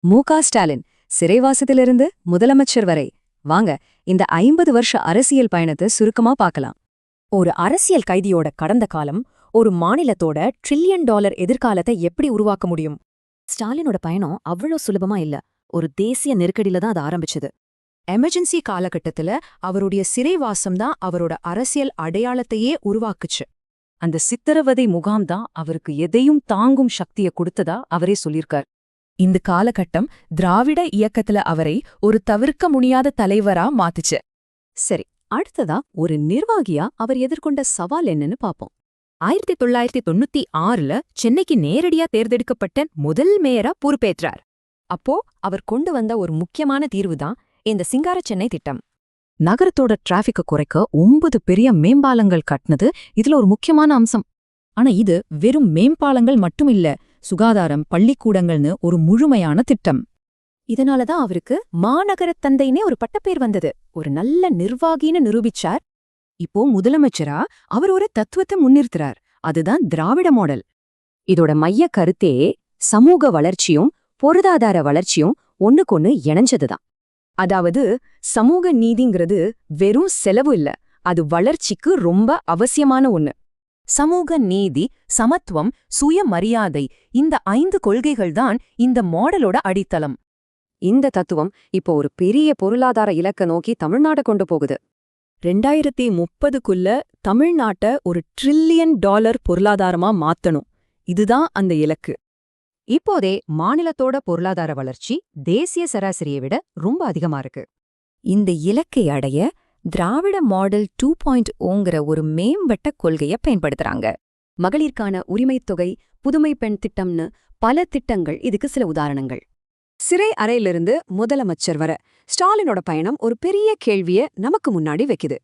மு.க. ஸ்டாலின் சிறைவாசத்திலிருந்து முதலமைச்சர் வரை வாங்க இந்த 50 வருஷ அரசியல் பயணத்தை சுருக்கமா பார்க்கலாம். ஒரு அரசியல் கைதியோட கடந்த காலம் ஒரு மாநிலத்தோட $1 டிரில்லியன் எதிர்காலத்தை எப்படி உருவாக்க முடியும்? ஸ்டாலினோட பயணம் அவ்வளோ சுலபமா இல்ல. ஒரு தேசிய நெருக்கடியில தான் அது ஆரம்பிச்சது. எமர்ஜென்சி காலகட்டத்துல அவருடைய சிறைவாசம்தான் அவரோட அரசியல் அடையாளத்தையே உருவாக்குச்சு. அந்த சித்திரவதை முகாம்தான் அவருக்கு எதையும் தாங்கும் சக்தியை கொடுத்ததா அவரே சொல்லியிருக்கார். இந்த காலகட்டம் திராவிட இயக்கத்துல அவரை ஒரு தவிர்க்க முடியாத தலைவரா மாத்துச்சு. சரி, அடுத்ததா ஒரு நிர்வாகியா அவர் எதிர்கொண்ட சவால் என்னன்னு பாப்போம். 1996ல சென்னைக்கு நேரடியா தேர்ந்தெடுக்கப்பட்ட முதல் மேயரா பொறுப்பேற்றார். அப்போ அவர் கொண்டு வந்த ஒரு முக்கியமான தீர்வுதான் இந்த சிங்கார சென்னை திட்டம். நகரத்தோட டிராஃபிக்கை குறைக்க 9 பெரிய மேம்பாலங்கள் கட்டினது இதுல ஒரு முக்கியமான அம்சம். ஆனா இது வெறும் மேம்பாலங்கள் மட்டும் இல்ல, சுகாதாரம், பள்ளிக்கூடங்கள்னு ஒரு முழுமையான திட்டம். இதனாலதான் அவருக்கு மாநகரத் தந்தைனே ஒரு பட்டப்பேர் வந்தது. ஒரு நல்ல நிர்வாகின்னு நிரூபிச்சார். இப்போ முதலமைச்சரா அவர் ஒரு தத்துவத்தை முன்னிறுத்துறார். அதுதான் திராவிட மாடல். இதோட மைய கருத்தே சமூக வளர்ச்சியும் பொருளாதார வளர்ச்சியும் ஒண்ணுக்கொன்னு இணைஞ்சதுதான். அதாவது சமூக நீதிங்கிறது வெறும் செலவு இல்ல, அது வளர்ச்சிக்கு ரொம்ப அவசியமான ஒண்ணு. சமூக நீதி, சமத்துவம், சுயமரியாதை, இந்த 5 கொள்கைகள்தான் இந்த மாடலோட அடித்தளம். இந்த தத்துவம் இப்போ ஒரு பெரிய பொருளாதார இலக்க நோக்கி தமிழ்நாட்டை கொண்டு போகுது. 2030க்குள்ள தமிழ்நாட்ட ஒரு $1 டிரில்லியன் பொருளாதாரமா மாத்தணும். இதுதான் அந்த இலக்கு. இப்போதே மாநிலத்தோட பொருளாதார வளர்ச்சி தேசிய சராசரியை விட ரொம்ப அதிகமா இருக்கு. இந்த இலக்கை அடைய திராவிட மாடல் 2.0ங்கிற ஒரு மேம்பட்ட கொள்கையை பயன்படுத்துறாங்க. மகளிருக்கான உரிமைத் தொகை, புதுமை பெண் திட்டம்னு பல திட்டங்கள் இதுக்கு சில உதாரணங்கள். சிறை அறையிலிருந்து முதலமைச்சர் வர ஸ்டாலினோட பயணம் ஒரு பெரிய கேள்விய நமக்கு முன்னாடி வைக்குது.